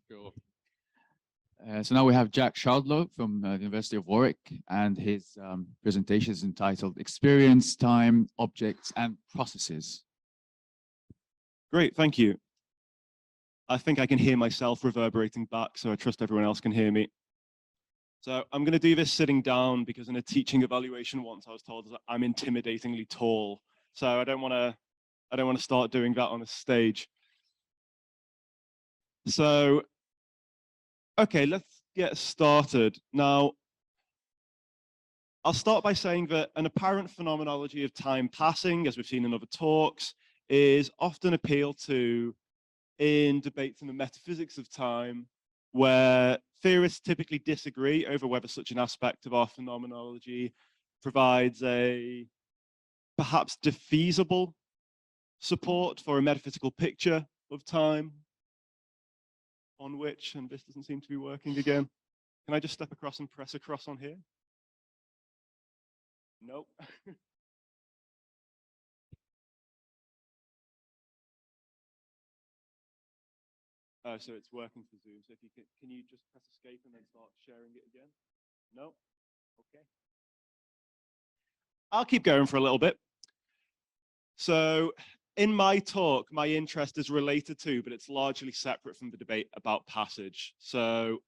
Sure. So now we have Jack Shardlow from the University of Warwick, and his presentation is entitled Experience, Time, Objects, and Processes. Great, thank you. I think I can hear myself reverberating back, so I trust everyone else can hear me. So I'm going to do this sitting down because in a teaching evaluation once I was told that I'm intimidatingly tall. So I don't want to start doing that on a stage. So, okay, let's get started. Now, I'll start by saying that an apparent phenomenology of time passing, as we've seen in other talks, is often appealed to in debates in the metaphysics of time, where theorists typically disagree over whether such an aspect of our phenomenology provides a perhaps defeasible support for a metaphysical picture of time, on which, and this doesn't seem to be working again. Can I just step across and press across on here? Nope. Oh, so it's working for Zoom. So if you can you just press escape and then start sharing it again? No? Okay. I'll keep going for a little bit. So in my talk, my interest is related to, but it's largely separate from the debate about passage. So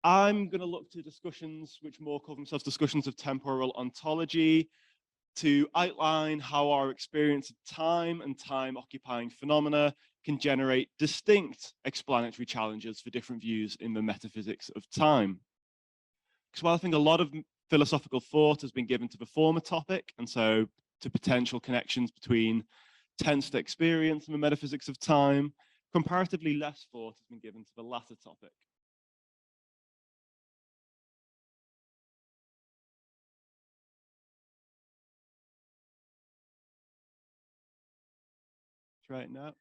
I'm going to look to discussions which more call themselves discussions of temporal ontology to outline how our experience of time and time-occupying phenomena can generate distinct explanatory challenges for different views in the metaphysics of time. Because while I think a lot of philosophical thought has been given to the former topic, and so to potential connections between tensed experience and the metaphysics of time, comparatively less thought has been given to the latter topic. Try it now.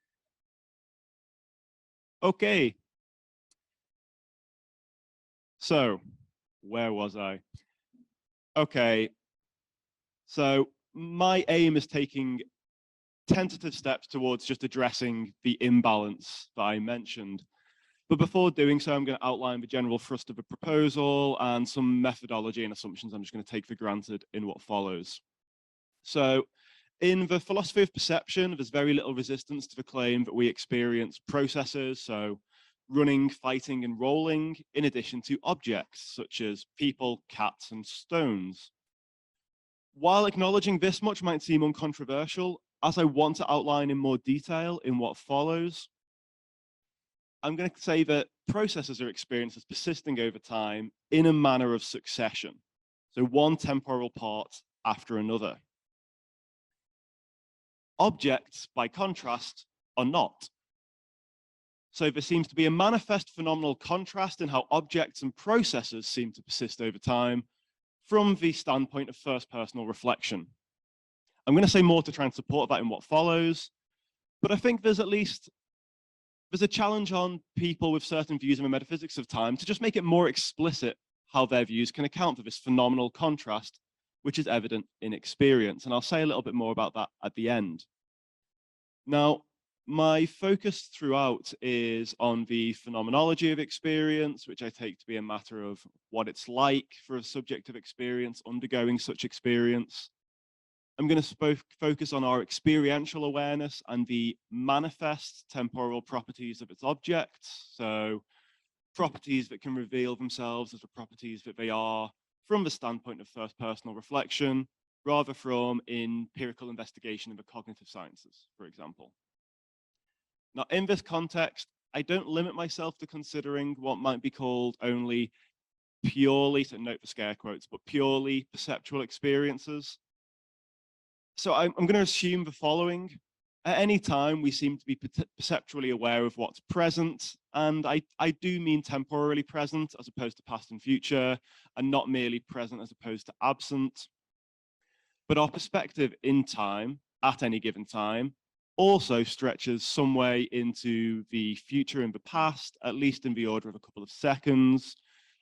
Okay. So, where was I? Okay. So, my aim is taking tentative steps towards just addressing the imbalance that I mentioned. But before doing so, I'm going to outline the general thrust of the proposal and some methodology and assumptions I'm just going to take for granted in what follows. So, in the philosophy of perception, there's very little resistance to the claim that we experience processes, so running, fighting, and rolling, in addition to objects such as people, cats, and stones. While acknowledging this much might seem uncontroversial, as I want to outline in more detail in what follows, I'm going to say that processes are experienced as persisting over time in a manner of succession, so one temporal part after another. Objects, by contrast, are not. So there seems to be a manifest phenomenal contrast in how objects and processes seem to persist over time from the standpoint of first-personal reflection. I'm going to say more to try and support that in what follows, but I think there's a challenge on people with certain views in the metaphysics of time to just make it more explicit how their views can account for this phenomenal contrast, which is evident in experience. And I'll say a little bit more about that at the end. Now, my focus throughout is on the phenomenology of experience, which I take to be a matter of what it's like for a subjective experience undergoing such experience. I'm going to focus on our experiential awareness and the manifest temporal properties of its objects. So properties that can reveal themselves as the properties that they are from the standpoint of first personal reflection, rather from empirical investigation in the cognitive sciences, for example. Now, in this context, I don't limit myself to considering what might be called only purely, so note the scare quotes, but purely perceptual experiences. So I'm going to assume the following. At any time, we seem to be perceptually aware of what's present, and I do mean temporally present as opposed to past and future, and not merely present as opposed to absent. But our perspective in time, at any given time, also stretches some way into the future and the past, at least in the order of a couple of seconds,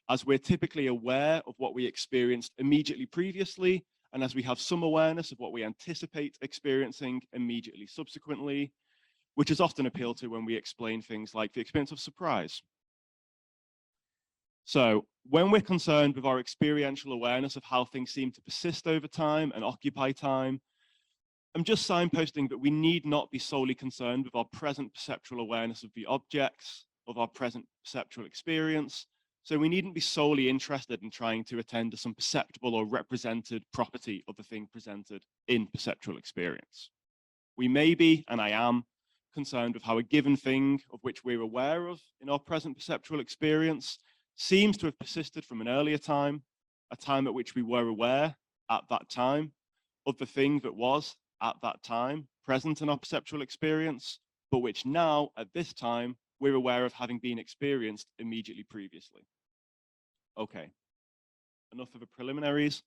as we're typically aware of what we experienced immediately previously, and as we have some awareness of what we anticipate experiencing immediately subsequently, which is often appealed to when we explain things like the experience of surprise. So when we're concerned with our experiential awareness of how things seem to persist over time and occupy time, I'm just signposting that we need not be solely concerned with our present perceptual awareness of the objects, of our present perceptual experience. So we needn't be solely interested in trying to attend to some perceptible or represented property of the thing presented in perceptual experience. We may be, and I am, concerned with how a given thing of which we're aware of in our present perceptual experience seems to have persisted from an earlier time, a time at which we were aware at that time of the thing that was at that time present in our perceptual experience, but which now at this time we're aware of having been experienced immediately previously. Okay, enough of the preliminaries.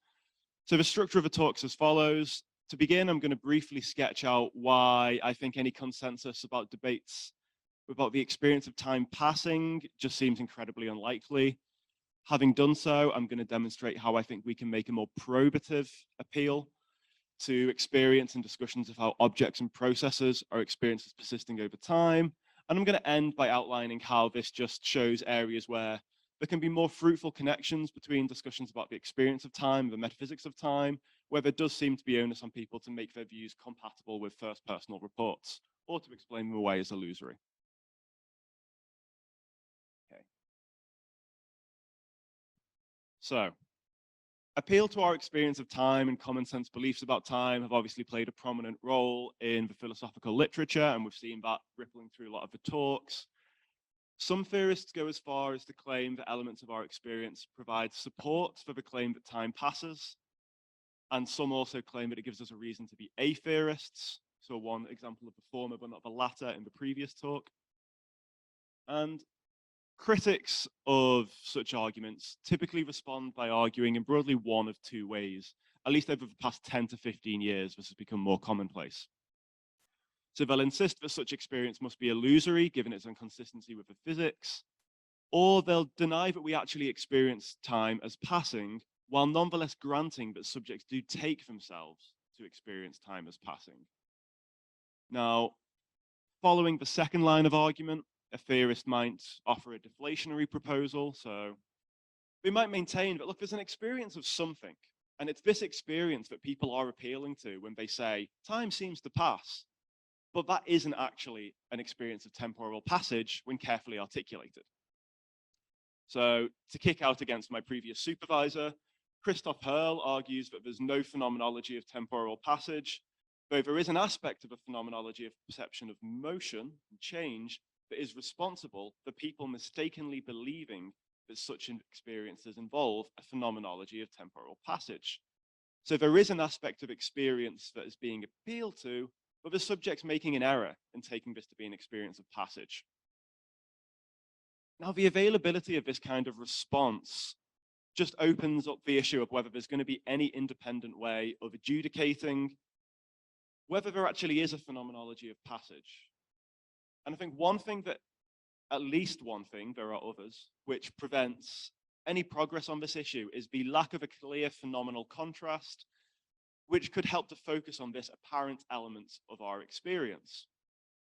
So the structure of the talk's as follows. To begin, I'm going to briefly sketch out why I think any consensus about debates about the experience of time passing just seems incredibly unlikely. Having done so, I'm going to demonstrate how I think we can make a more probative appeal to experience and discussions of how objects and processes are experienced as persisting over time. And I'm going to end by outlining how this just shows areas where there can be more fruitful connections between discussions about the experience of time, the metaphysics of time, where there does seem to be onus on people to make their views compatible with first personal reports, or to explain them away as illusory. Okay. So, appeal to our experience of time and common sense beliefs about time have obviously played a prominent role in the philosophical literature, and we've seen that rippling through a lot of the talks. Some theorists go as far as to claim that elements of our experience provide support for the claim that time passes, and some also claim that it gives us a reason to be a-theorists. So one example of the former but not the latter in the previous talk. And critics of such arguments typically respond by arguing in broadly one of two ways. At least over the past 10 to 15 years, this has become more commonplace. So they'll insist that such experience must be illusory, given its inconsistency with the physics, or they'll deny that we actually experience time as passing, while nonetheless granting that subjects do take themselves to experience time as passing. Now, following the second line of argument, a theorist might offer a deflationary proposal. So they might maintain that, look, there's an experience of something, and it's this experience that people are appealing to when they say time seems to pass, but that isn't actually an experience of temporal passage when carefully articulated. So to kick out against my previous supervisor, Christoph Hurl argues that there's no phenomenology of temporal passage, though there is an aspect of a phenomenology of perception of motion and change that is responsible for people mistakenly believing that such experiences involve a phenomenology of temporal passage. So there is an aspect of experience that is being appealed to, but the subject's making an error in taking this to be an experience of passage. Now, the availability of this kind of response just opens up the issue of whether there's going to be any independent way of adjudicating whether there actually is a phenomenology of passage. And I think one thing that, at least one thing, there are others, which prevents any progress on this issue is the lack of a clear phenomenal contrast, which could help to focus on this apparent element of our experience.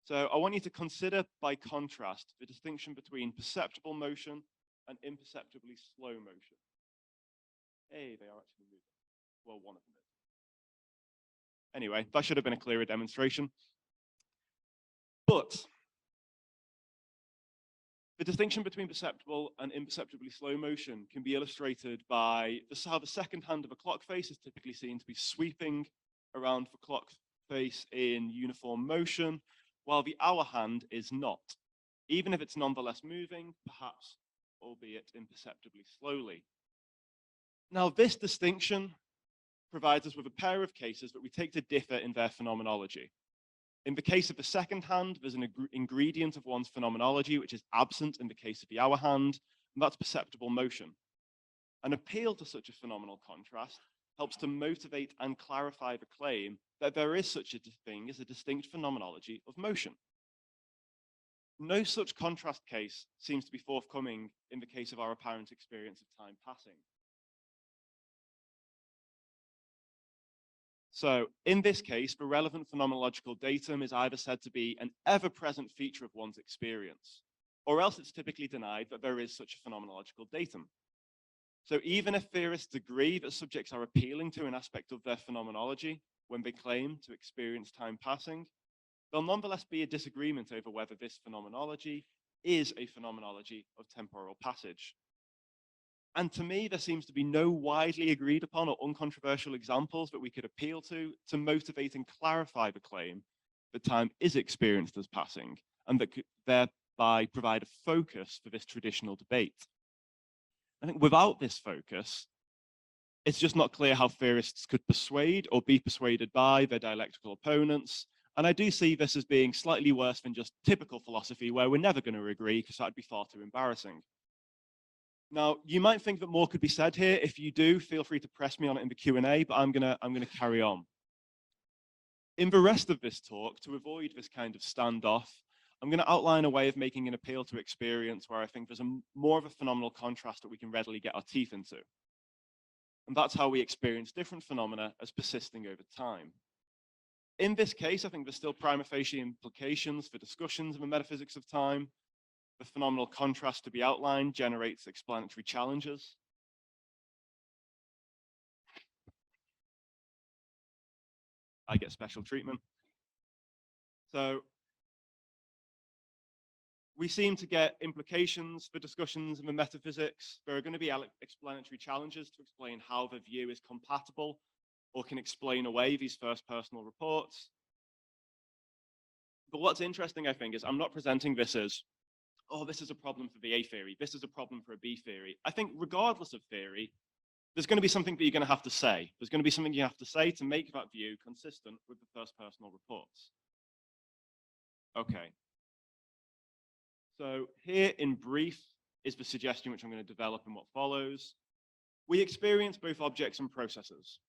So I want you to consider, by contrast, the distinction between perceptible motion and imperceptibly slow motion. Hey, they are actually moving. Well, one of them is. Anyway, that should have been a clearer demonstration. But the distinction between perceptible and imperceptibly slow motion can be illustrated by how the second hand of a clock face is typically seen to be sweeping around the clock face in uniform motion, while the hour hand is not, even if it's nonetheless moving, perhaps, albeit imperceptibly slowly. Now, this distinction provides us with a pair of cases that we take to differ in their phenomenology. In the case of the second hand, there's an ingredient of one's phenomenology which is absent in the case of the hour hand, and that's perceptible motion. An appeal to such a phenomenal contrast helps to motivate and clarify the claim that there is such a thing as a distinct phenomenology of motion. No such contrast case seems to be forthcoming in the case of our apparent experience of time passing. So in this case, the relevant phenomenological datum is either said to be an ever-present feature of one's experience, or else it's typically denied that there is such a phenomenological datum. So even if theorists agree that subjects are appealing to an aspect of their phenomenology when they claim to experience time passing, there'll nonetheless be a disagreement over whether this phenomenology is a phenomenology of temporal passage. And to me, there seems to be no widely agreed upon or uncontroversial examples that we could appeal to motivate and clarify the claim that time is experienced as passing, and that could thereby provide a focus for this traditional debate. I think without this focus, it's just not clear how theorists could persuade or be persuaded by their dialectical opponents. And I do see this as being slightly worse than just typical philosophy, where we're never going to agree because that'd be far too embarrassing. Now, you might think that more could be said here. If you do, feel free to press me on it in the Q&A, but I'm gonna carry on. In the rest of this talk, to avoid this kind of standoff, I'm going to outline a way of making an appeal to experience where I think there's more of a phenomenal contrast that we can readily get our teeth into. And that's how we experience different phenomena as persisting over time. In this case, I think there's still prima facie implications for discussions of the metaphysics of time. The phenomenal contrast to be outlined generates explanatory challenges. I get special treatment. So we seem to get implications for discussions in the metaphysics. There are going to be explanatory challenges to explain how the view is compatible or can explain away these first personal reports. But what's interesting, I think, is I'm not presenting this as, oh, this is a problem for the A theory, this is a problem for a B theory. I think regardless of theory, there's going to be something that you're going to have to say. There's going to be something you have to say to make that view consistent with the first personal reports. Okay. So here in brief is the suggestion which I'm going to develop in what follows. We experience both objects and processes.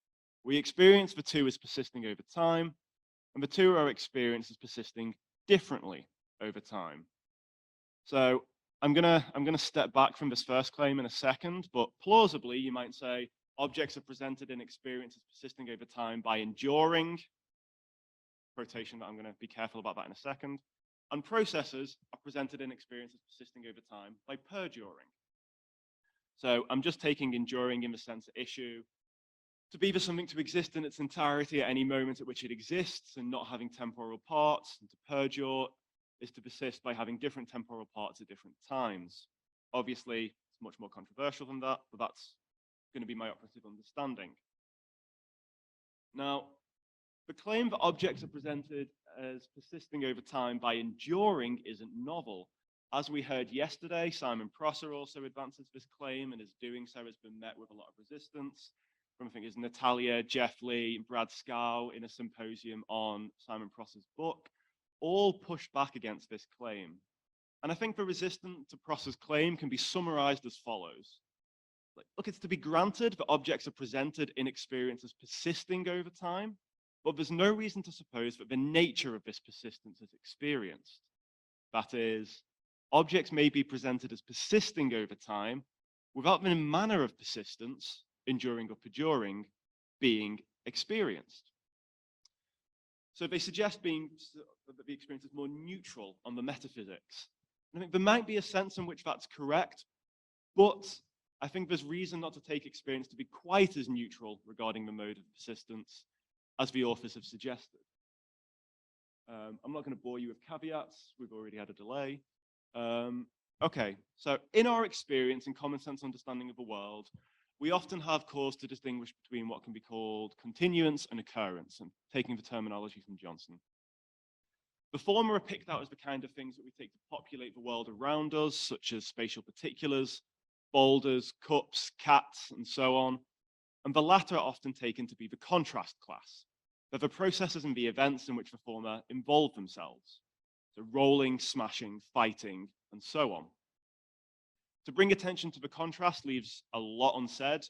We experience the two as persisting over time, and the two are experienced as persisting differently over time. So I'm gonna step back from this first claim in a second, but plausibly you might say objects are presented in experience as persisting over time by enduring, quotation that I'm going to be careful about that in a second, and processes are presented in experience as persisting over time by perduring. So I'm just taking enduring in the sense of issue to be for something to exist in its entirety at any moment at which it exists and not having temporal parts, and to perdure is to persist by having different temporal parts at different times. Obviously, it's much more controversial than that, but that's going to be my operative understanding. Now, the claim that objects are presented as persisting over time by enduring isn't novel. As we heard yesterday, Simon Prosser also advances this claim, and his doing so has been met with a lot of resistance from, I think, is Natalja, Jeff Lee, and Brad Scow in a symposium on Simon Prosser's book, all pushed back against this claim. And I think the resistance to Prosser's claim can be summarized as follows. Look, it's to be granted that objects are presented in experience as persisting over time, but there's no reason to suppose that the nature of this persistence is experienced. That is, objects may be presented as persisting over time without the manner of persistence, enduring or perduring, being experienced. So they suggest that the experience is more neutral on the metaphysics. And I think there might be a sense in which that's correct, but I think there's reason not to take experience to be quite as neutral regarding the mode of persistence as the authors have suggested. I'm not going to bore you with caveats. We've already had a delay. Okay, so in our experience and common sense understanding of the world, we often have cause to distinguish between what can be called continuance and occurrence, and taking the terminology from Johnson. The former are picked out as the kind of things that we take to populate the world around us, such as spatial particulars, boulders, cups, cats, and so on. And the latter are often taken to be the contrast class. They're the processes and the events in which the former involve themselves. So rolling, smashing, fighting, and so on. To bring attention to the contrast leaves a lot unsaid.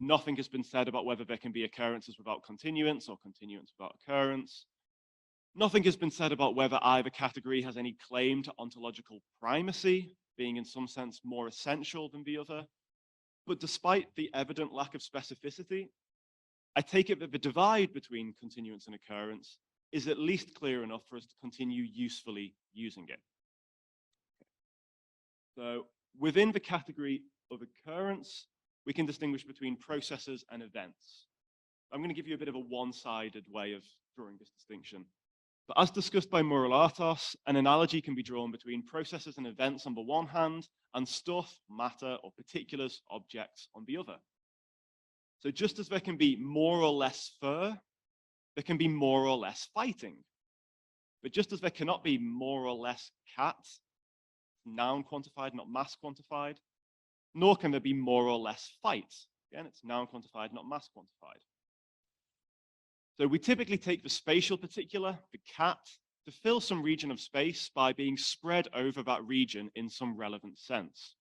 Nothing has been said about whether there can be occurrences without continuance or continuance without occurrence. Nothing has been said about whether either category has any claim to ontological primacy, being in some sense more essential than the other. But despite the evident lack of specificity, I take it that the divide between continuance and occurrence is at least clear enough for us to continue usefully using it. So within the category of occurrence, we can distinguish between processes and events. I'm going to give you a bit of a one-sided way of drawing this distinction. But as discussed by Mourallatos, an analogy can be drawn between processes and events on the one hand, and stuff, matter, or particulars, objects on the other. So just as there can be more or less fur, there can be more or less fighting. But just as there cannot be more or less cats, noun quantified, not mass quantified, nor can there be more or less fights. Again, it's noun quantified, not mass quantified. So we typically take the spatial particular, the cat, to fill some region of space by being spread over that region in some relevant sense,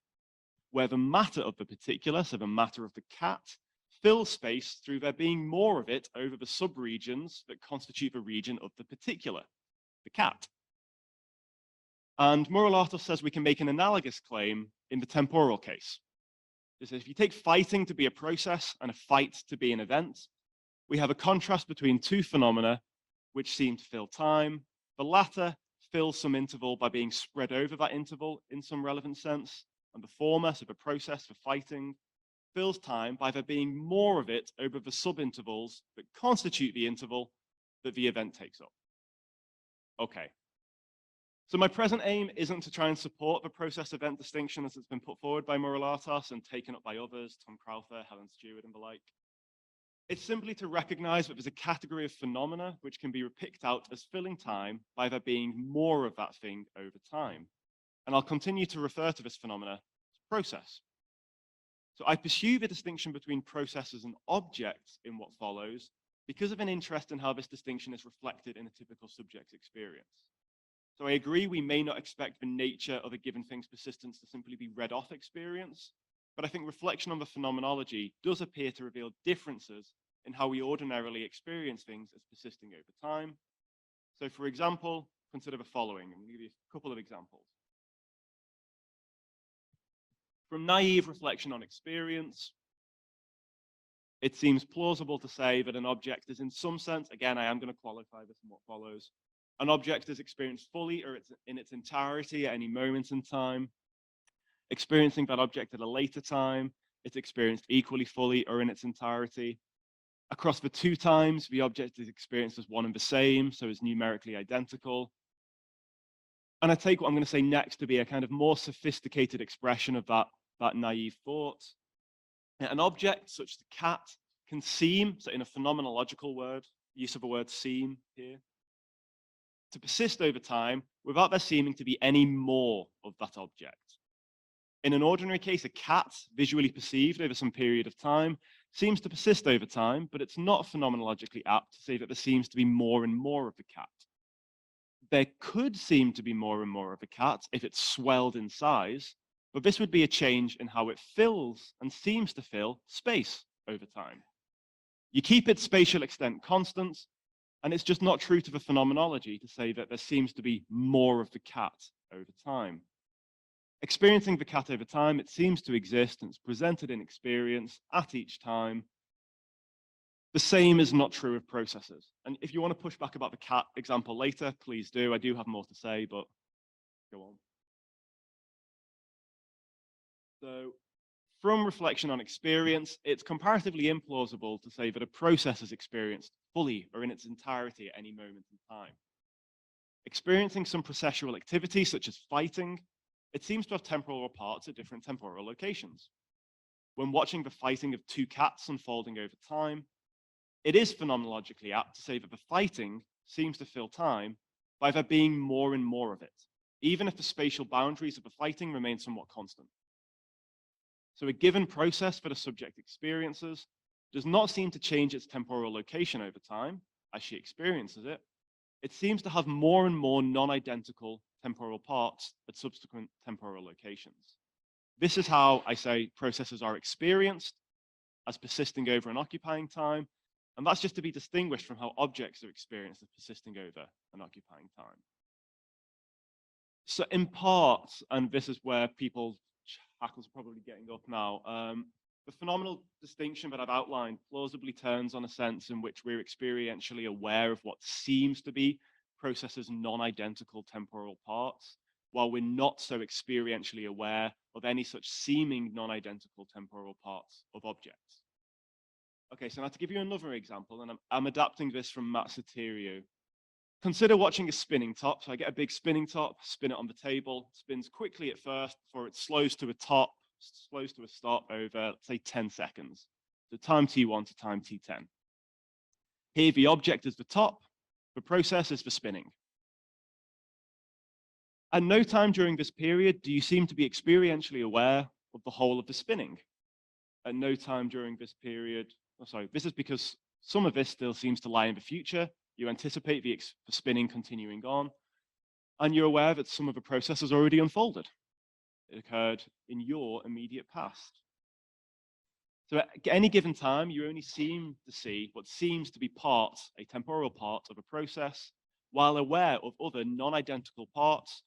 where the matter of the particular, so the matter of the cat, fills space through there being more of it over the subregions that constitute the region of the particular, the cat. And Mourallatos says we can make an analogous claim in the temporal case. This is, if you take fighting to be a process and a fight to be an event, we have a contrast between two phenomena which seem to fill time. The latter fills some interval by being spread over that interval in some relevant sense, and the former, so the process for fighting, fills time by there being more of it over the subintervals that constitute the interval that the event takes up. Okay. So my present aim isn't to try and support the process-event distinction as it's been put forward by Mourallatos and taken up by others, Tom Crowther, Helen Stewart, and the like. It's simply to recognize that there's a category of phenomena which can be picked out as filling time by there being more of that thing over time. And I'll continue to refer to this phenomena as process. So I pursue the distinction between processes and objects in what follows because of an interest in how this distinction is reflected in a typical subject's experience. So I agree we may not expect the nature of a given thing's persistence to simply be read off experience, but I think reflection on the phenomenology does appear to reveal differences in how we ordinarily experience things as persisting over time. So for example, consider the following. I'm going to give you a couple of examples. From naive reflection on experience, it seems plausible to say that an object is in some sense, again, I am going to qualify this in what follows, an object is experienced fully or in its entirety at any moment in time. Experiencing that object at a later time, it's experienced equally fully or in its entirety. Across the two times, the object is experienced as one and the same, so is numerically identical. And I take what I'm going to say next to be a kind of more sophisticated expression of that naive thought. An object such as the cat can seem, so in a phenomenological word, use of the word seem here, to persist over time without there seeming to be any more of that object. In an ordinary case, a cat, visually perceived over some period of time, seems to persist over time, but it's not phenomenologically apt to say that there seems to be more and more of the cat. There could seem to be more and more of a cat if it's swelled in size, but this would be a change in how it fills and seems to fill space over time. You keep its spatial extent constant, and it's just not true to the phenomenology to say that there seems to be more of the cat over time. Experiencing the cat over time, it seems to exist and it's presented in experience at each time. The same is not true of processes. And if you want to push back about the cat example later, please do. I do have more to say, but go on. So from reflection on experience, it's comparatively implausible to say that a process is experienced fully or in its entirety at any moment in time. Experiencing some processual activity, such as fighting, it seems to have temporal parts at different temporal locations. When watching the fighting of two cats unfolding over time, it is phenomenologically apt to say that the fighting seems to fill time by there being more and more of it, even if the spatial boundaries of the fighting remain somewhat constant. So a given process that a subject experiences does not seem to change its temporal location over time as she experiences it. It seems to have more and more non-identical temporal parts at subsequent temporal locations. This is how I say processes are experienced as persisting over an occupying time, and that's just to be distinguished from how objects are experienced as persisting over an occupying time. So in part, and this is where people's hackles are probably getting up now, The phenomenal distinction that I've outlined plausibly turns on a sense in which we're experientially aware of what seems to be processes' non-identical temporal parts, while we're not so experientially aware of any such seeming non-identical temporal parts of objects. Okay, so now to give you another example, and I'm adapting this from Matt Soterio. Consider watching a spinning top. So I get a big spinning top, spin it on the table, spins quickly at first before it slows to a stop over, let's say, 10 seconds. So time t1 to time t10. Here, the object is the top, the process is the spinning. At no time during this period do you seem to be experientially aware of the whole of the spinning. At no time during this period, this is because some of this still seems to lie in the future. You anticipate the spinning continuing on, and you're aware that some of the process has already unfolded. It occurred in your immediate past. So at any given time, you only seem to see what seems to be a temporal part of a process, while aware of other non-identical parts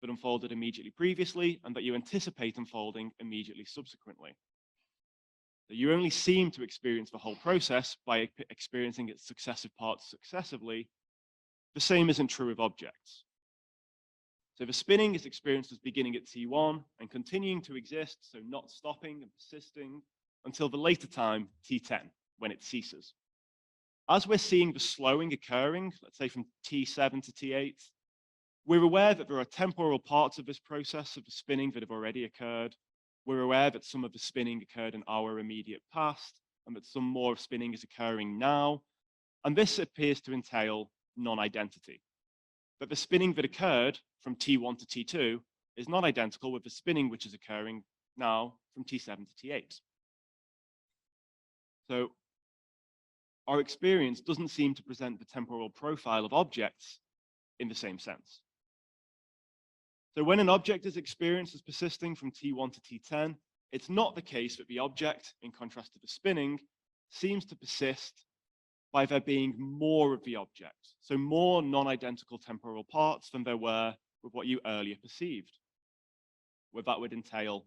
that unfolded immediately previously and that you anticipate unfolding immediately subsequently. So you only seem to experience the whole process by experiencing its successive parts successively. The same isn't true of objects. So the spinning is experienced as beginning at T1 and continuing to exist, so not stopping and persisting until the later time, T10, when it ceases. As we're seeing the slowing occurring, let's say from T7 to T8, we're aware that there are temporal parts of this process of the spinning that have already occurred. We're aware that some of the spinning occurred in our immediate past and that some more of spinning is occurring now. And this appears to entail non-identity. But the spinning that occurred from T1 to T2 is not identical with the spinning which is occurring now from T7 to T8. So our experience doesn't seem to present the temporal profile of objects in the same sense. So when an object is experienced as persisting from T1 to T10, it's not the case that the object, in contrast to the spinning, seems to persist by there being more of the object, so more non-identical temporal parts than there were with what you earlier perceived. Where that would entail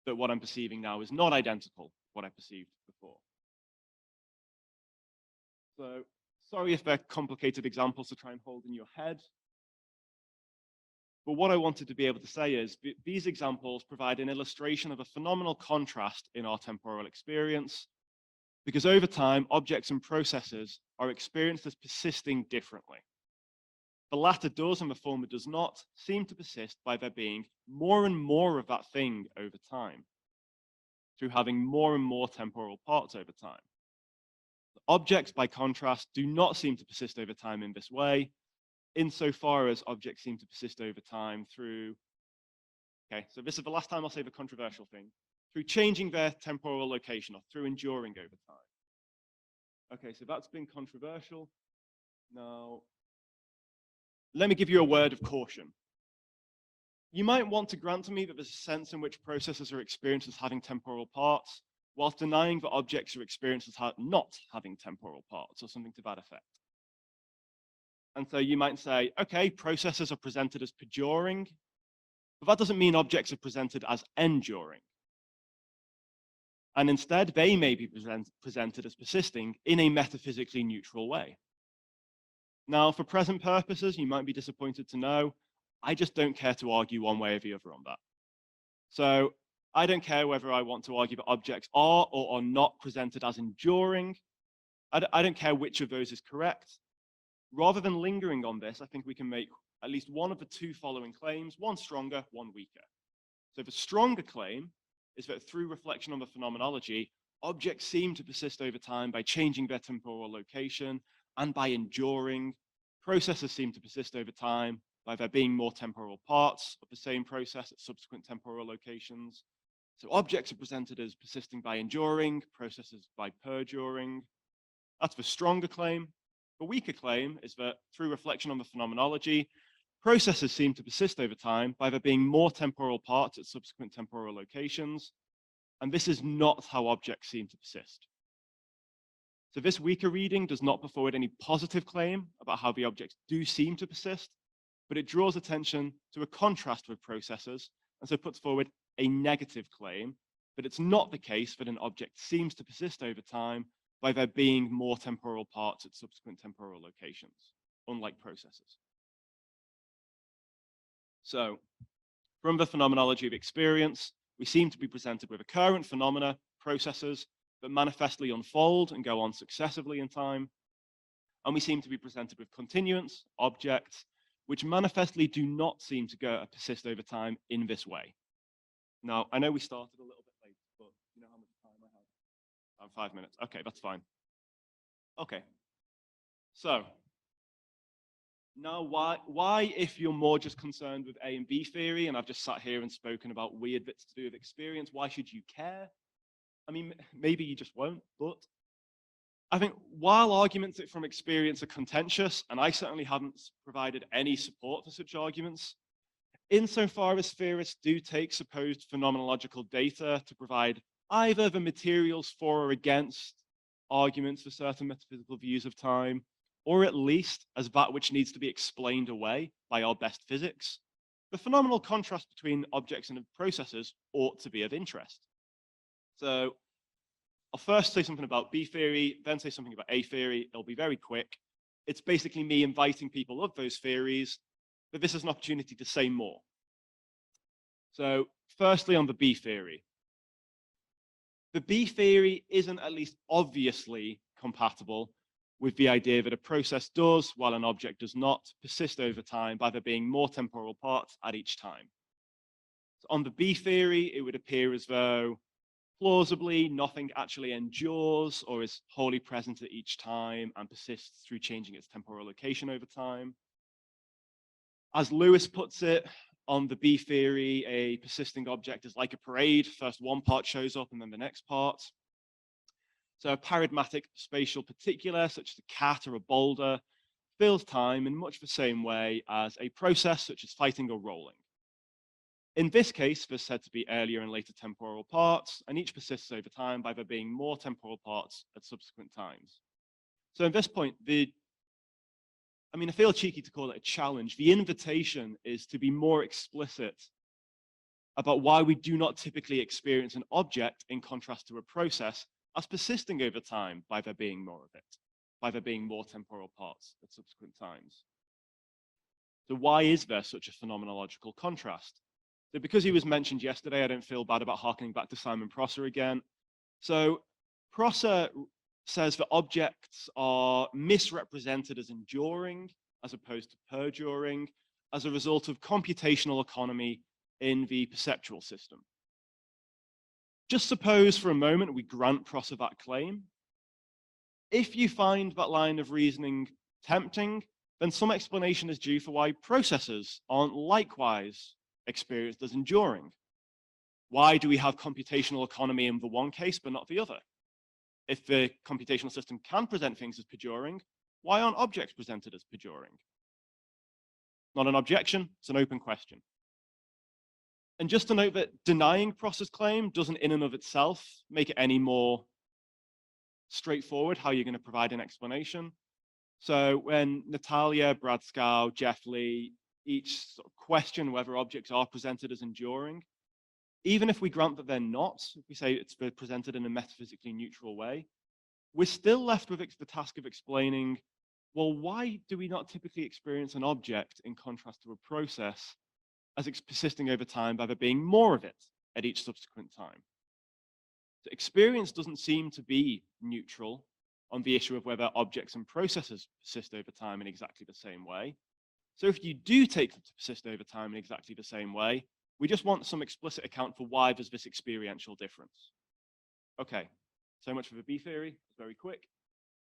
that what I'm perceiving now is not identical to what I perceived before. So sorry if they're complicated examples to try and hold in your head. But what I wanted to be able to say is these examples provide an illustration of a phenomenal contrast in our temporal experience, because over time, objects and processes are experienced as persisting differently. The latter does and the former does not seem to persist by there being more and more of that thing over time, through having more and more temporal parts over time. Objects, by contrast, do not seem to persist over time in this way, insofar as objects seem to persist over time through, okay, so this is the last time I'll say the controversial thing, through changing their temporal location or through enduring over time. Okay, so that's been controversial. Now, let me give you a word of caution. You might want to grant to me that there's a sense in which processes are experienced as having temporal parts, whilst denying that objects are experienced as not having temporal parts, or something to that effect. And so you might say, okay, processes are presented as perduring, but that doesn't mean objects are presented as enduring. And instead, they may be presented as persisting in a metaphysically neutral way. Now, for present purposes, you might be disappointed to know, I just don't care to argue one way or the other on that. So I don't care whether I want to argue that objects are or are not presented as enduring. I don't care which of those is correct. Rather than lingering on this, I think we can make at least one of the two following claims, one stronger, one weaker. So the stronger claim is that through reflection on the phenomenology, objects seem to persist over time by changing their temporal location and by enduring. Processes seem to persist over time by there being more temporal parts of the same process at subsequent temporal locations. So objects are presented as persisting by enduring, processes by perduring. That's the stronger claim. The weaker claim is that through reflection on the phenomenology, processes seem to persist over time by there being more temporal parts at subsequent temporal locations, and this is not how objects seem to persist. So this weaker reading does not put forward any positive claim about how the objects do seem to persist, but it draws attention to a contrast with processes, and so puts forward a negative claim but it's not the case that an object seems to persist over time by there being more temporal parts at subsequent temporal locations, unlike processes. So, from the phenomenology of experience, we seem to be presented with occurrent phenomena, processes, that manifestly unfold and go on successively in time. And we seem to be presented with continuance, objects, which manifestly do not seem to persist over time in this way. Now, I know we started a little bit late, but you know how much time I have? 5 minutes. Okay, that's fine. Okay. So, now why, if you're more just concerned with A and B theory, and I've just sat here and spoken about weird bits to do with experience, why should you care? I mean, maybe you just won't, but I think while arguments from experience are contentious, and I certainly haven't provided any support for such arguments, insofar as theorists do take supposed phenomenological data to provide either the materials for or against arguments for certain metaphysical views of time, or at least as that which needs to be explained away by our best physics, the phenomenal contrast between objects and processes ought to be of interest. So I'll first say something about B theory, then say something about A theory. It'll be very quick. It's basically me inviting people of those theories, but this is an opportunity to say more. So firstly, on the B theory. The B theory isn't at least obviously compatible with the idea that a process does, while an object does not, persist over time by there being more temporal parts at each time. So on the B theory, it would appear as though plausibly nothing actually endures or is wholly present at each time and persists through changing its temporal location over time. As Lewis puts it, on the B theory, a persisting object is like a parade. First one part shows up and then the next part. So a paradigmatic spatial particular, such as a cat or a boulder, fills time in much the same way as a process such as fighting or rolling. In this case, there's said to be earlier and later temporal parts, and each persists over time by there being more temporal parts at subsequent times. So at this point, I feel cheeky to call it a challenge. The invitation is to be more explicit about why we do not typically experience an object in contrast to a process as persisting over time by there being more of it, by there being more temporal parts at subsequent times. So why is there such a phenomenological contrast? So because he was mentioned yesterday, I don't feel bad about harkening back to Simon Prosser again. So Prosser says that objects are misrepresented as enduring as opposed to perduring as a result of computational economy in the perceptual system. Just suppose for a moment we grant Prosser that claim. If you find that line of reasoning tempting, then some explanation is due for why processes aren't likewise experienced as enduring. Why do we have computational economy in the one case but not the other? If the computational system can present things as perduring, why aren't objects presented as perduring? Not an objection, it's an open question. And just to note that denying Prosser's claim doesn't in and of itself make it any more straightforward how you're going to provide an explanation. So when Natalja, Brad Scow, Jeff Lee each sort of question whether objects are presented as enduring, even if we grant that they're not, if we say it's presented in a metaphysically neutral way, we're still left with the task of explaining, well, why do we not typically experience an object in contrast to a process as it's persisting over time by there being more of it at each subsequent time? So experience doesn't seem to be neutral on the issue of whether objects and processes persist over time in exactly the same way. So if you do take them to persist over time in exactly the same way, we just want some explicit account for why there's this experiential difference. Okay, so much for the B theory, very quick.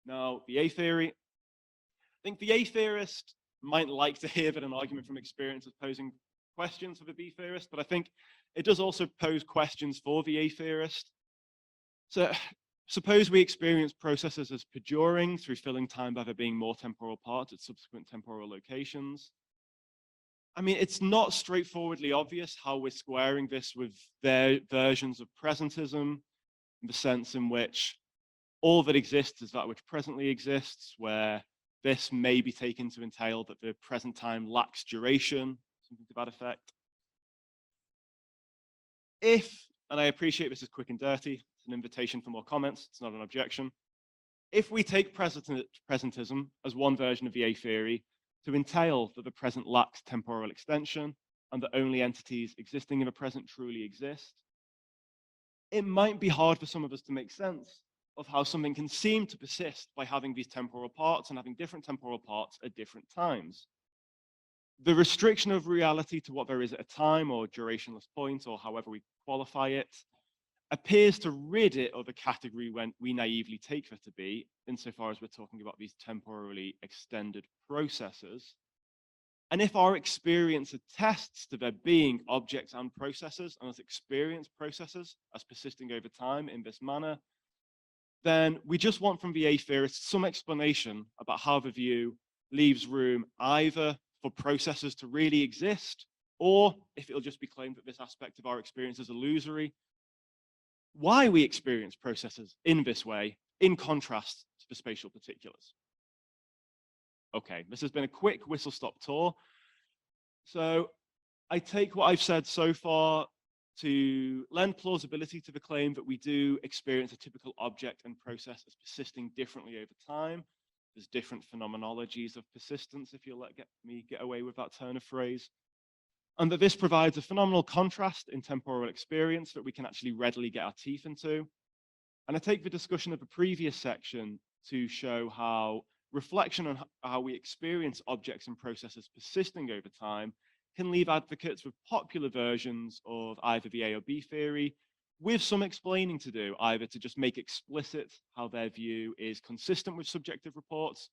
Now, the A theory. I think the A theorist might like to hear that an argument from experience is posing questions for the B theorist, but I think it does also pose questions for the A theorist. So suppose we experience processes as perduring through filling time by there being more temporal parts at subsequent temporal locations. I mean, it's not straightforwardly obvious how we're squaring this with their versions of presentism, in the sense in which all that exists is that which presently exists, where this may be taken to entail that the present time lacks duration, something to that effect. If and I appreciate this is quick and dirty. It's an invitation for more comments. It's not an objection. If we take presentism as one version of the A theory to entail that the present lacks temporal extension and that only entities existing in the present truly exist, it might be hard for some of us to make sense of how something can seem to persist by having these temporal parts and having different temporal parts at different times. The restriction of reality to what there is at a time or durationless point, or however we qualify it, appears to rid it of a category when we naively take there to be, insofar as we're talking about these temporally extended processes. And if our experience attests to there being objects and processes, and as experience processes as persisting over time in this manner, then we just want from the A theorist some explanation about how the view leaves room either for processes to really exist, or if it'll just be claimed that this aspect of our experience is illusory, why we experience processes in this way, in contrast to the spatial particulars. Okay, this has been a quick whistle-stop tour. So I take what I've said so far to lend plausibility to the claim that we do experience a typical object and process as persisting differently over time. There's different phenomenologies of persistence, if you'll let me get away with that turn of phrase. And that this provides a phenomenal contrast in temporal experience that we can actually readily get our teeth into. And I take the discussion of the previous section to show how reflection on how we experience objects and processes persisting over time can leave advocates with popular versions of either the A or B theory with some explaining to do, either to just make explicit how their view is consistent with subjective reports,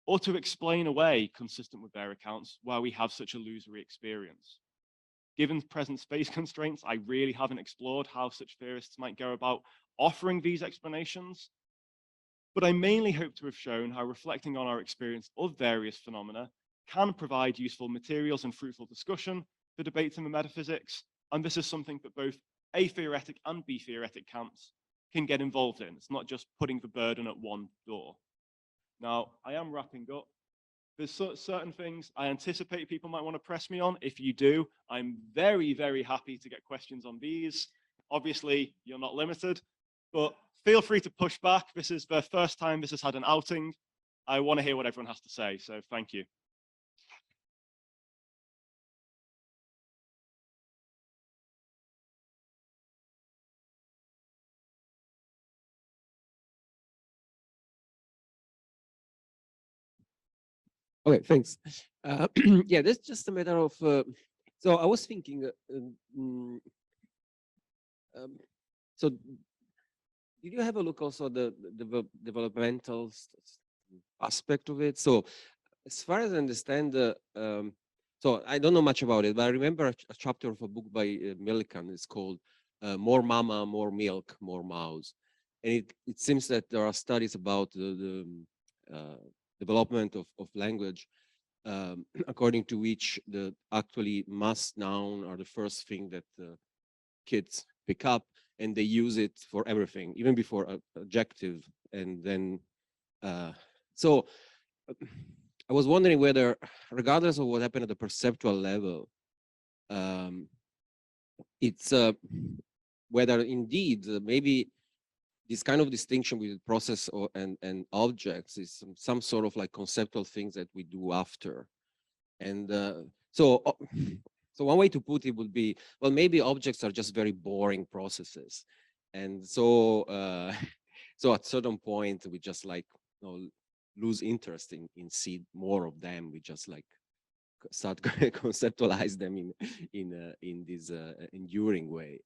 or to explain away consistent with their accounts why we have such illusory experience. Given present space constraints, I really haven't explored how such theorists might go about offering these explanations, but I mainly hope to have shown how reflecting on our experience of various phenomena can provide useful materials and fruitful discussion for debates in the metaphysics, and this is something that both A theoretic and B theoretic camps can get involved in. It's not just putting the burden at one door. Now, I am wrapping up. There's certain things I anticipate people might want to press me on. If you do, I'm very, very happy to get questions on these. Obviously, you're not limited, but feel free to push back. This is the first time this has had an outing. I want to hear what everyone has to say, so thank you. Okay, thanks. Yeah, that's just a matter of. So I was thinking. So, did you have a look also at the developmental aspect of it? So, as far as I understand, so I don't know much about it, but I remember a chapter of a book by Millikan. It's called "More Mama, More Milk, More Mouse," and it seems that there are studies about the development of language, according to which the actually must noun are the first thing that kids pick up, and they use it for everything, even before adjective. And then, so I was wondering whether, regardless of what happened at the perceptual level, it's whether indeed maybe this kind of distinction with process and objects is some sort of like conceptual things that we do after. And so one way to put it would be, well, maybe objects are just very boring processes. And so so at certain point, we just like, you know, lose interest in see more of them. We just like start conceptualize them in this enduring way.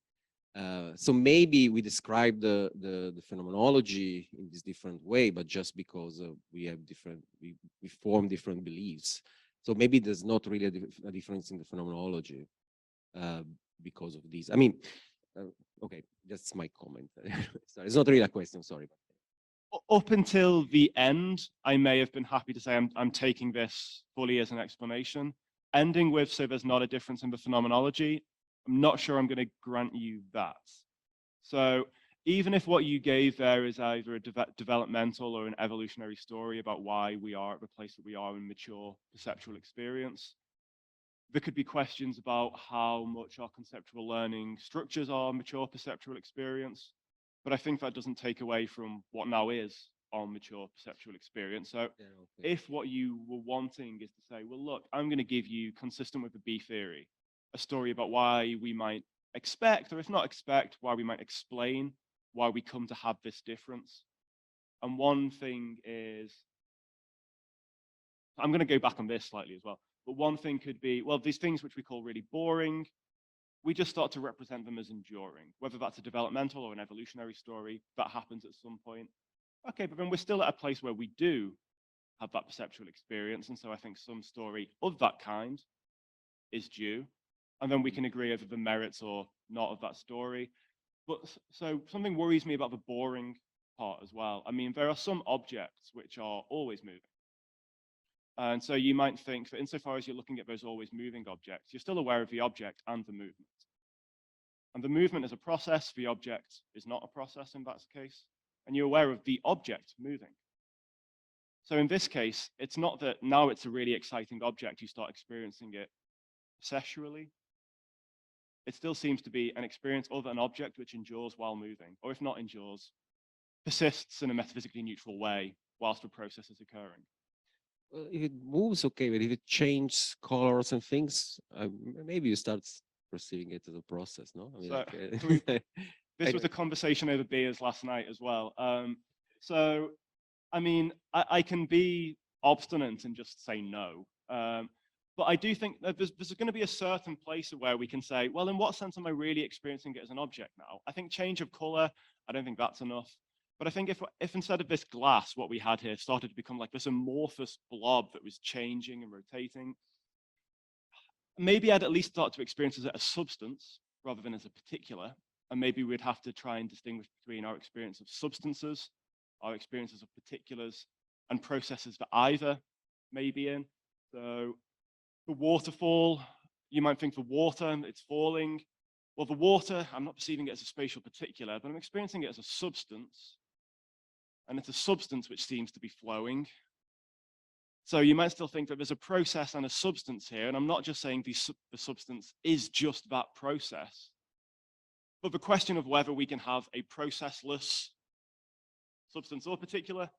So maybe we describe the phenomenology in this different way, but just because we have different, we form different beliefs. So maybe there's not really a difference in the phenomenology because of these. I mean, okay, that's my comment. Sorry, it's not really a question, sorry. Up until the end, I may have been happy to say I'm taking this fully as an explanation. Ending with, so there's not a difference in the phenomenology, I'm not sure I'm going to grant you that. So even if what you gave there is either a developmental or an evolutionary story about why we are at the place that we are in mature perceptual experience, There could be questions about how much our conceptual learning structures our mature perceptual experience. But I think that doesn't take away from what now is our mature perceptual experience. So Yeah, okay. if what you were wanting is to say, well, look, I'm going to give you, consistent with the B theory, a story about why we might expect, or if not expect, why we might explain why we come to have this difference. And one thing is, I'm going to go back on this slightly as well, but one thing could be, well, these things which we call really boring, we just start to represent them as enduring, whether that's a developmental or an evolutionary story that happens at some point. Okay, but then we're still at a place where we do have that perceptual experience. And so I think some story of that kind is due. And then we can agree over the merits or not of that story. But so something worries me about the boring part as well. I mean, there are some objects which are always moving. And so you might think that insofar as you're looking at those always moving objects, you're still aware of the object and the movement. And the movement is a process, the object is not a process in that case. And you're aware of the object moving. So in this case, it's not that now it's a really exciting object, you start experiencing it processually. It still seems to be an experience of an object which endures while moving, or if not endures, persists in a metaphysically neutral way whilst the process is occurring. Well, if it moves, okay, but if it changes colors and things, maybe you start perceiving it as a process, no? I mean, So, this was a conversation over beers last night as well. So, I mean, I can be obstinate and just say no. But I do think that there's going to be a certain place where we can say, well, in what sense am I really experiencing it as an object now? I think change of color, I don't think that's enough. But I think if instead of this glass, what we had here started to become like this amorphous blob that was changing and rotating, maybe I'd at least start to experience it as a substance rather than as a particular. And maybe we'd have to try and distinguish between our experience of substances, our experiences of particulars, and processes that either may be in. So the waterfall, you might think the water, it's falling. Well, the water, I'm not perceiving it as a spatial particular, but I'm experiencing it as a substance. And it's a substance which seems to be flowing. So you might still think that there's a process and a substance here. And I'm not just saying the substance is just that process. But the question of whether we can have a processless substance or particular,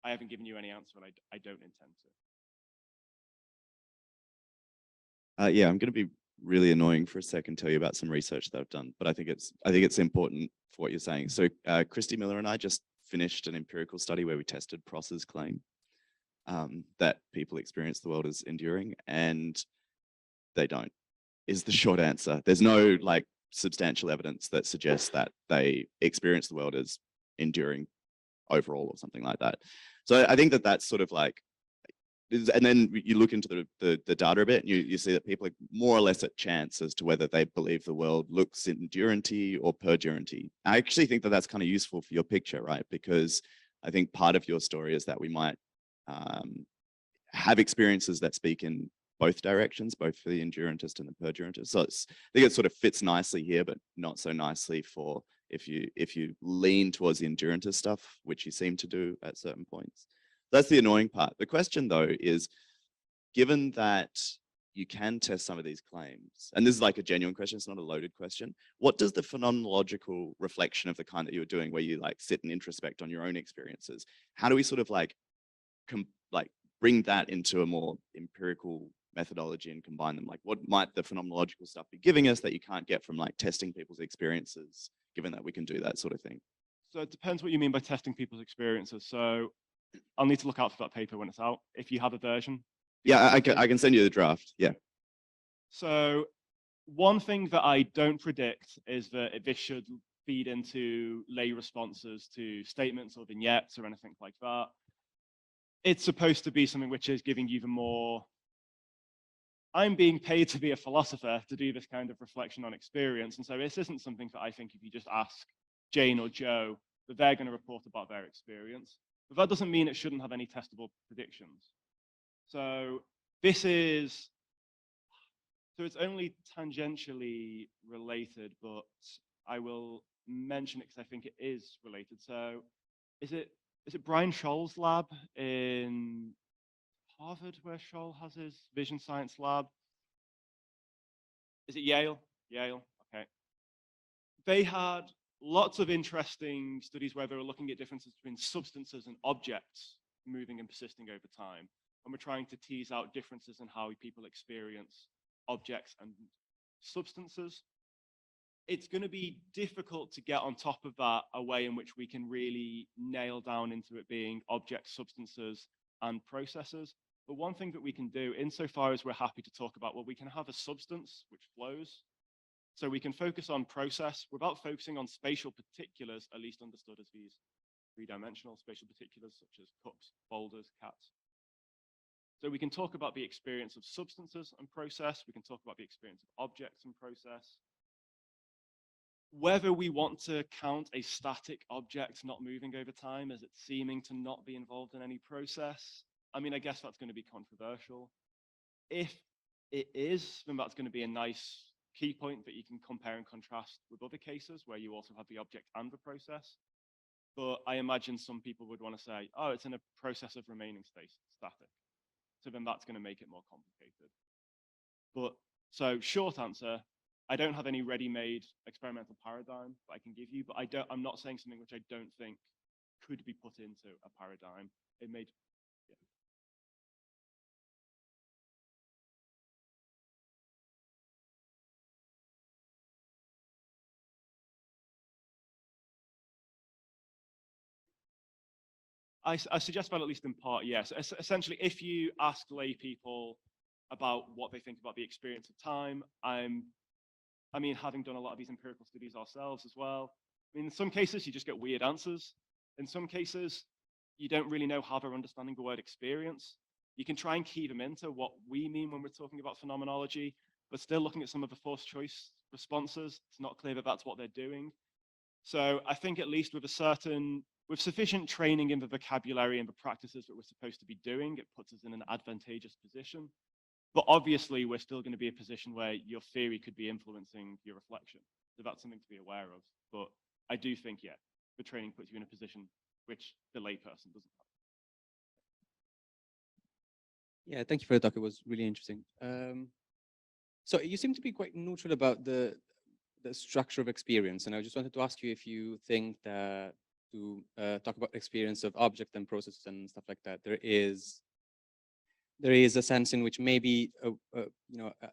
I haven't given you any answer, and I don't intend to. Yeah, I'm going to be really annoying for a second, tell you about some research that I've done, but I think it's important for what you're saying. So Kristie Miller and I just finished an empirical study where we tested PROTEUS' claim that people experience the world as enduring, and they don't, is the short answer. There's no like substantial evidence that suggests that they experience the world as enduring overall or something like that. So I think that that's sort of like, and then you look into the data a bit, and you see that people are more or less at chance as to whether they believe the world looks enduranty or perduranty. I actually think that that's kind of useful for your picture, right? Because I think part of your story is that we might have experiences that speak in both directions, both for the endurantist and the perdurantist. So I think it sort of fits nicely here, but not so nicely for if you lean towards the endurantist stuff, which you seem to do at certain points. That's the annoying part. The question though is, given that you can test some of these claims, and this is like a genuine question, it's not a loaded question, what does the phenomenological reflection of the kind that you were doing, where you like sit and introspect on your own experiences, how do we sort of like bring that into a more empirical methodology and combine them? Like, what might the phenomenological stuff be giving us that you can't get from like testing people's experiences, given that we can do that sort of thing? So it depends what you mean by testing people's experiences. So I'll need to look out for that paper when it's out, if you have a version. Yeah, I can send you the draft. Yeah. So one thing that I don't predict is that this should feed into lay responses to statements or vignettes or anything like that. It's supposed to be something which is giving you the more, I'm being paid to be a philosopher to do this kind of reflection on experience. And so this isn't something that I think if you just ask Jane or Joe, that they're going to report about their experience. But that doesn't mean it shouldn't have any testable predictions. So it's only tangentially related, but I will mention it because I think it is related. So is it Brian Scholl's lab in Harvard where Scholl has his vision science lab? is it Yale? Yale, okay. They had lots of interesting studies where they were looking at differences between substances and objects moving and persisting over time. And we're trying to tease out differences in how people experience objects and substances. It's going to be difficult to get on top of that, a way in which we can really nail down into it being objects, substances, and processes. But one thing that we can do, insofar as we're happy to talk about, well, we can have a substance which flows. So we can focus on process without focusing on spatial particulars, at least understood as these three-dimensional spatial particulars, such as cups, boulders, cats. So we can talk about the experience of substances and process. We can talk about the experience of objects and process. Whether we want to count a static object not moving over time as it's seeming to not be involved in any process, I mean, I guess that's going to be controversial. If it is, then that's going to be a nice key point that you can compare and contrast with other cases where you also have the object and the process. But I imagine some people would want to say, oh, it's in a process of remaining static. So then that's going to make it more complicated. But so short answer, I don't have any ready-made experimental paradigm that I can give you, but I'm not saying something which I don't think could be put into a paradigm. It made, yeah. I suggest that at least in part, yes. Essentially, if you ask lay people about what they think about the experience of time, I mean, having done a lot of these empirical studies ourselves as well, I mean, in some cases, you just get weird answers. In some cases, you don't really know how they're understanding the word experience. You can try and key them into what we mean when we're talking about phenomenology, but still looking at some of the forced choice responses, it's not clear that that's what they're doing. So I think at least with sufficient training in the vocabulary and the practices that we're supposed to be doing, it puts us in an advantageous position. But obviously, we're still going to be a position where your theory could be influencing your reflection. So that's something to be aware of. But I do think, yeah, the training puts you in a position which the layperson doesn't have. Yeah, thank you for the talk. It was really interesting. So you seem to be quite neutral about the structure of experience. And I just wanted to ask you if you think that to talk about experience of object and processes and stuff like that, there is a sense in which maybe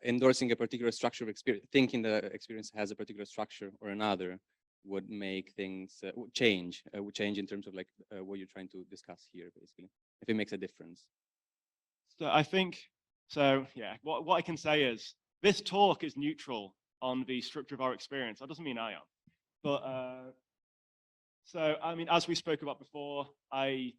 endorsing a particular structure of experience, thinking the experience has a particular structure or another, would make things would change in terms of like what you're trying to discuss here, basically, if it makes a difference. So I think, so yeah, what I can say is this talk is neutral on the structure of our experience. That doesn't mean I am, but so I mean, as we spoke about before, I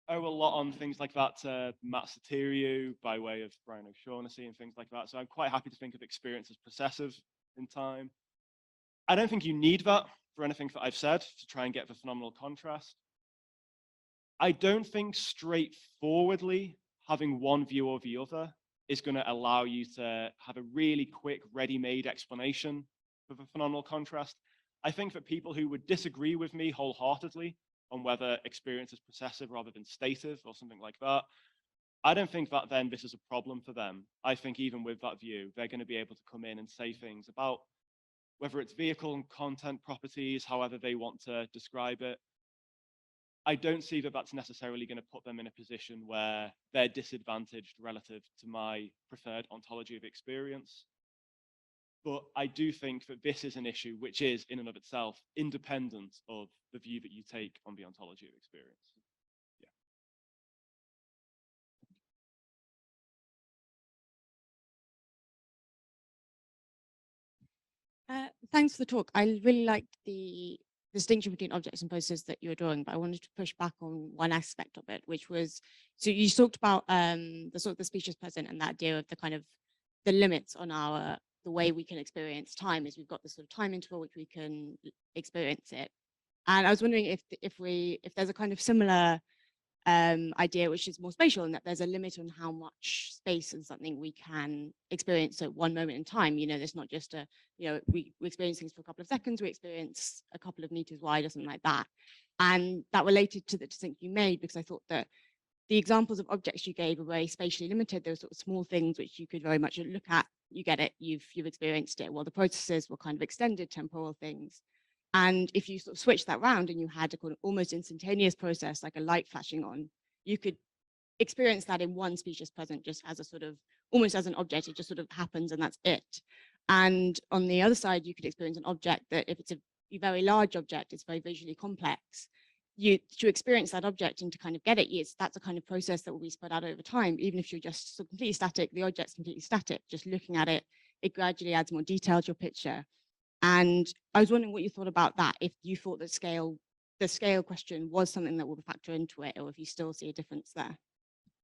owe a lot on things like that to Matt Soteriou by way of Brian O'Shaughnessy and things like that. So I'm quite happy to think of experience as processive in time. I don't think you need that for anything that I've said to try and get the phenomenal contrast. I don't think straightforwardly having one view or the other is going to allow you to have a really quick, ready-made explanation for the phenomenal contrast. I think that people who would disagree with me wholeheartedly on whether experience is processive rather than stative or something like that, I don't think that then this is a problem for them. I think even with that view, they're going to be able to come in and say things about whether it's vehicle and content properties, however they want to describe it. I don't see that that's necessarily going to put them in a position where they're disadvantaged relative to my preferred ontology of experience. But I do think that this is an issue which is, in and of itself, independent of the view that you take on the ontology of experience. Thanks for the talk. I really liked the distinction between objects and processes that you were drawing, but I wanted to push back on one aspect of it, which was, so you talked about the sort of the species present and that idea of the kind of the limits on the way we can experience time is we've got this sort of time interval which we can experience it. And I was wondering if there's a kind of similar idea which is more spatial, and that there's a limit on how much space and something we can experience at one moment in time. You know, there's not just we experience things for a couple of seconds, we experience a couple of meters wide or something like that. And that related to the distinction you made, because I thought that the examples of objects you gave are very spatially limited. There were sort of small things which you could very much look at. You get it, you've experienced it. While the processes were kind of extended temporal things. And if you sort of switch that around and you had a kind of almost instantaneous process, like a light flashing on, you could experience that in one species present just as a sort of, almost as an object, it just sort of happens and that's it. And on the other side, you could experience an object that if it's a very large object, it's very visually complex. To experience that object and to kind of get it, that's a kind of process that will be spread out over time. Even if you're just sort of completely static, the object's completely static, just looking at it, it gradually adds more detail to your picture. And I was wondering what you thought about that, if you thought that the scale question was something that would factor into it, or if you still see a difference there.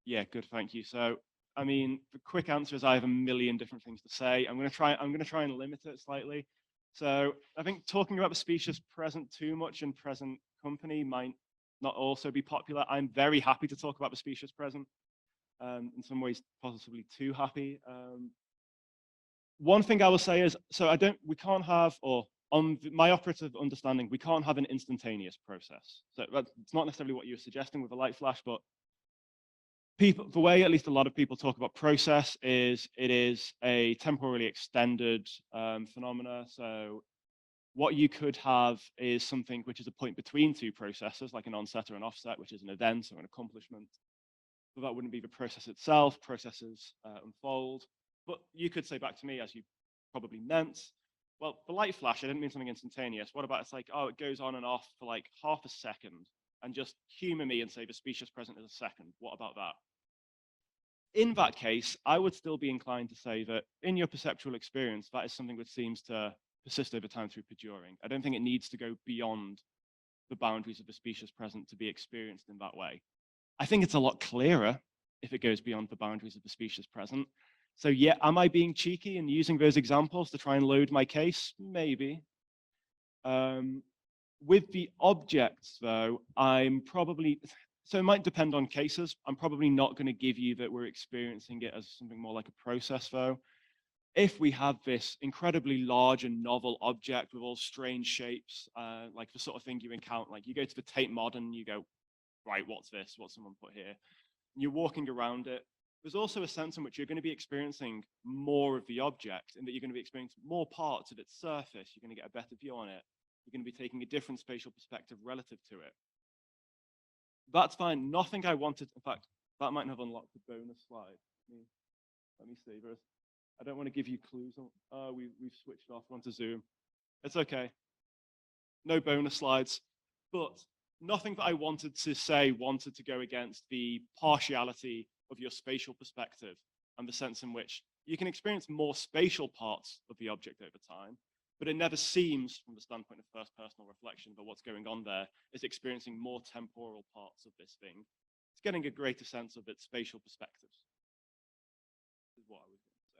Yeah, good, thank you. So, I mean, the quick answer is I have a million different things to say. I'm gonna try and limit it slightly. So I think talking about the species present too much in present company might not also be popular. I'm very happy to talk about the species present. In some ways, possibly too happy. One thing I will say is, so we can't have, or on my operative understanding, we can't have an instantaneous process. So it's not necessarily what you were suggesting with a light flash, but the way at least a lot of people talk about process is it is a temporally extended phenomena. So what you could have is something which is a point between two processes, like an onset or an offset, which is an event or an accomplishment. But that wouldn't be the process itself. Processes unfold. But you could say back to me, as you probably meant, well, the light flash, I didn't mean something instantaneous. What about it's like, oh, it goes on and off for like half a second, and just humor me and say the species present is a second. What about that? In that case, I would still be inclined to say that in your perceptual experience, that is something which seems to persist over time through perduring. I don't think it needs to go beyond the boundaries of the species present to be experienced in that way. I think it's a lot clearer if it goes beyond the boundaries of the species present. So yeah, am I being cheeky and using those examples to try and load my case? Maybe. With the objects though, so it might depend on cases. I'm probably not going to give you that we're experiencing it as something more like a process though. If we have this incredibly large and novel object with all strange shapes, like the sort of thing you encounter, like you go to the Tate Modern, you go, right, what's this? What's someone put here? And you're walking around it. There's also a sense in which you're going to be experiencing more of the object, and that you're going to be experiencing more parts of its surface. You're going to get a better view on it. You're going to be taking a different spatial perspective relative to it. That's fine. Nothing I wanted, in fact, that might have unlocked the bonus slide. Let me see. I don't want to give you clues. We've switched off onto Zoom. It's okay. No bonus slides, but nothing that I wanted to say wanted to go against the partiality of your spatial perspective and the sense in which you can experience more spatial parts of the object over time, but it never seems, from the standpoint of first personal reflection about what's going on there, is experiencing more temporal parts of this thing. It's getting a greater sense of its spatial perspectives, is what I was going to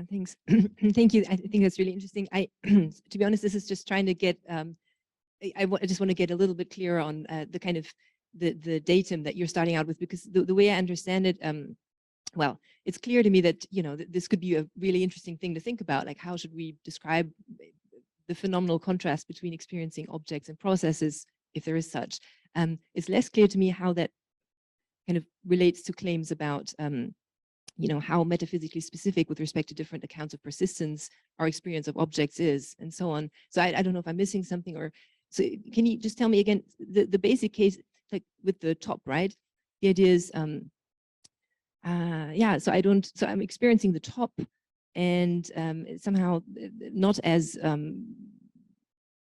say. Thanks. Thank you. I think that's really interesting. To be honest, this is just trying to get, I just want to get a little bit clearer on the kind of the datum that you're starting out with, because the way I understand it, well, it's clear to me that, you know, this could be a really interesting thing to think about, like how should we describe the phenomenal contrast between experiencing objects and processes, if there is such. It's less clear to me how that kind of relates to claims about you know, how metaphysically specific with respect to different accounts of persistence our experience of objects is, and so on. So I don't know if I'm missing something, or so can you just tell me again the basic case, like with the top, right? The idea is yeah, so I'm experiencing the top, and somehow not as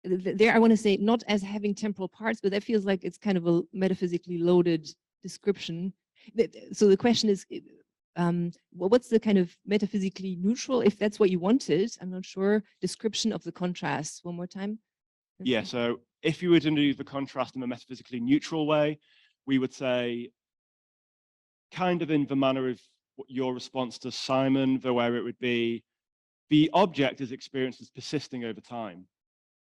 there I want to say not as having temporal parts, but that feels like it's kind of a metaphysically loaded description. So the question is, well, what's the kind of metaphysically neutral, if that's what you wanted, I'm not sure, description of the contrast? One more time. Yeah, so if you were to do the contrast in a metaphysically neutral way, we would say, kind of in the manner of your response to Simon, though, where it would be, the object is experienced as persisting over time.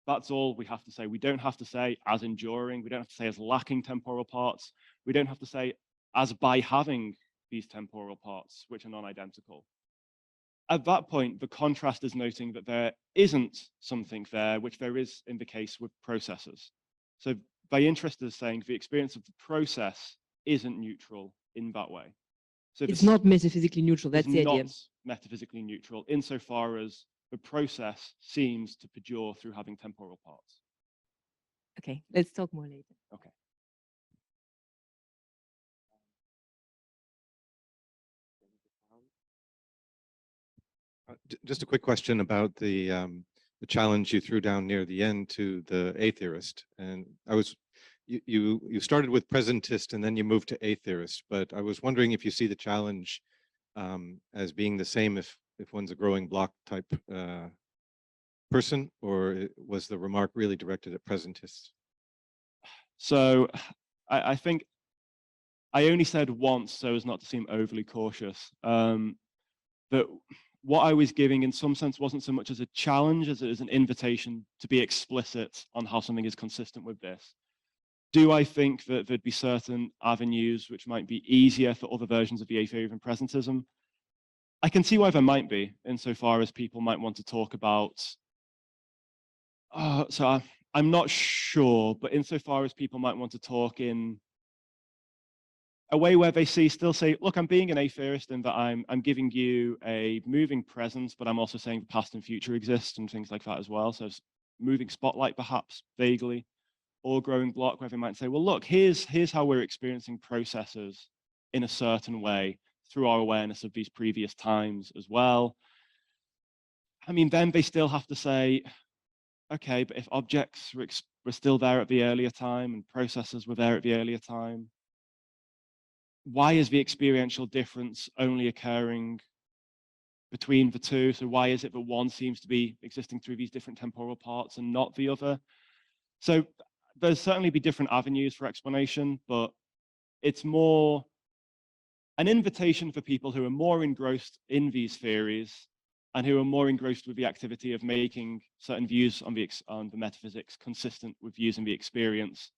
That's all we have to say. We don't have to say as enduring. We don't have to say as lacking temporal parts. We don't have to say as by having these temporal parts, which are non-identical. At that point, the contrast is noting that there isn't something there, which there is in the case with processes. So very interested in saying the experience of the process isn't neutral in that way. So It's not metaphysically neutral. That's the idea. Not metaphysically neutral insofar as the process seems to perdure through having temporal parts. Okay, let's talk more later. Okay. Just a quick question about the challenge you threw down near the end to the atheist. And you started with presentist and then you moved to atheist, but I was wondering if you see the challenge as being the same if one's a growing block type person, or was the remark really directed at presentists? So I think I only said once so as not to seem overly cautious, that what I was giving in some sense wasn't so much as a challenge as it is an invitation to be explicit on how something is consistent with this. Do I think that there'd be certain avenues which might be easier for other versions of the A theory than presentism? I can see why there might be, insofar as people might want to talk about, I'm not sure, but insofar as people might want to talk in a way where they still say, look, I'm being an atheist in that I'm giving you a moving present, but I'm also saying the past and future exist and things like that as well. So moving spotlight, perhaps vaguely, or growing block, where they might say, well, look, here's how we're experiencing processes in a certain way through our awareness of these previous times as well. I mean, then they still have to say, okay, but if objects were still there at the earlier time and processes were there at the earlier time, why is the experiential difference only occurring between the two? So why is it that one seems to be existing through these different temporal parts and not the other? So there's certainly be different avenues for explanation, but it's more an invitation for people who are more engrossed in these theories and who are more engrossed with the activity of making certain views on the metaphysics consistent with views in the experience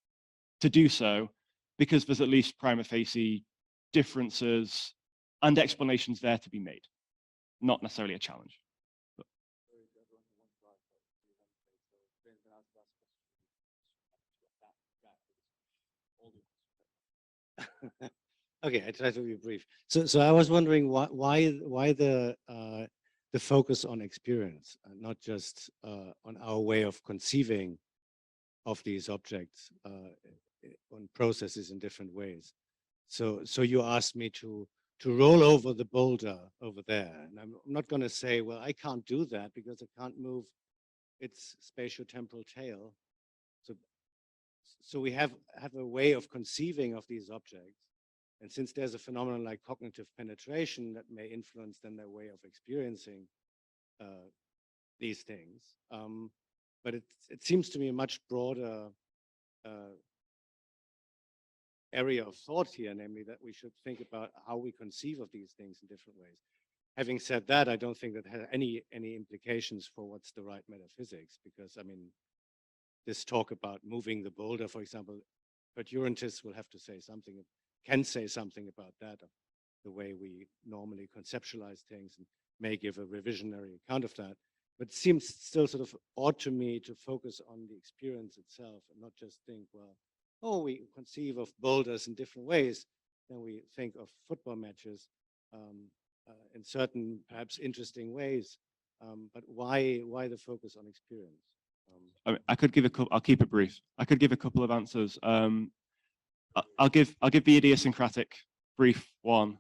to do so, because there's at least prima facie differences and explanations there to be made, not necessarily a challenge. Okay, I try to be brief. So I was wondering why the focus on experience, not just on our way of conceiving of these objects on processes in different ways. So you asked me to roll over the boulder over there, and I'm not going to say, well, I can't do that because I can't move its spatiotemporal tail. So we have a way of conceiving of these objects. And since there's a phenomenon like cognitive penetration that may influence then their way of experiencing these things, but it seems to me a much broader area of thought here, namely that we should think about how we conceive of these things in different ways. Having said that, I don't think that has any implications for what's the right metaphysics, because I mean, this talk about moving the boulder, for example, PROTEUS will have to say something, can say something about that, the way we normally conceptualize things, and may give a revisionary account of that. But it seems still sort of odd to me to focus on the experience itself and not just think, well, oh, we conceive of boulders in different ways. Then we think of football matches in certain, perhaps interesting ways. But why the focus on experience? I could give I'll keep it brief. I could give a couple of answers. I'll give the idiosyncratic brief one.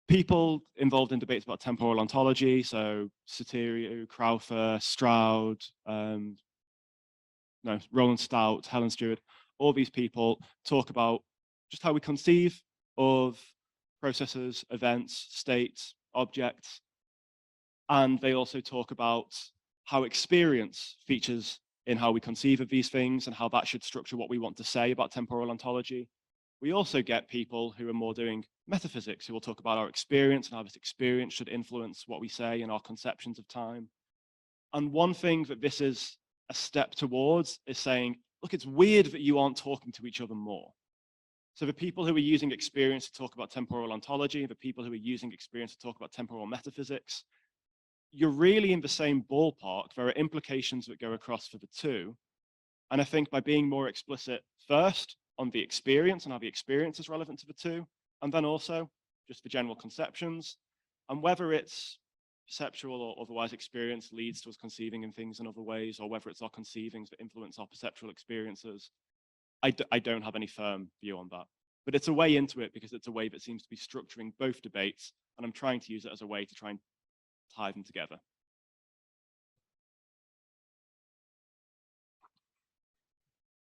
People involved in debates about temporal ontology, so Soteriou, Hoefer, Stroud, Roland Stout, Helen Stewart, all these people talk about just how we conceive of processes, events, states, objects, and they also talk about how experience features in how we conceive of these things and how that should structure what we want to say about temporal ontology. We also get people who are more doing metaphysics, who will talk about our experience and how this experience should influence what we say and our conceptions of time. And one thing that this is a step towards is saying, look, it's weird that you aren't talking to each other more. So the people who are using experience to talk about temporal ontology, the people who are using experience to talk about temporal metaphysics, you're really in the same ballpark. There are implications that go across for the two, And I think by being more explicit first on the experience and how the experience is relevant to the two, and then also just the general conceptions, and whether it's perceptual or otherwise experience leads to us conceiving in things in other ways, or whether it's our conceivings that influence our perceptual experiences. I don't have any firm view on that, but it's a way into it because it's a way that seems to be structuring both debates, and I'm trying to use it as a way to try and tie them together.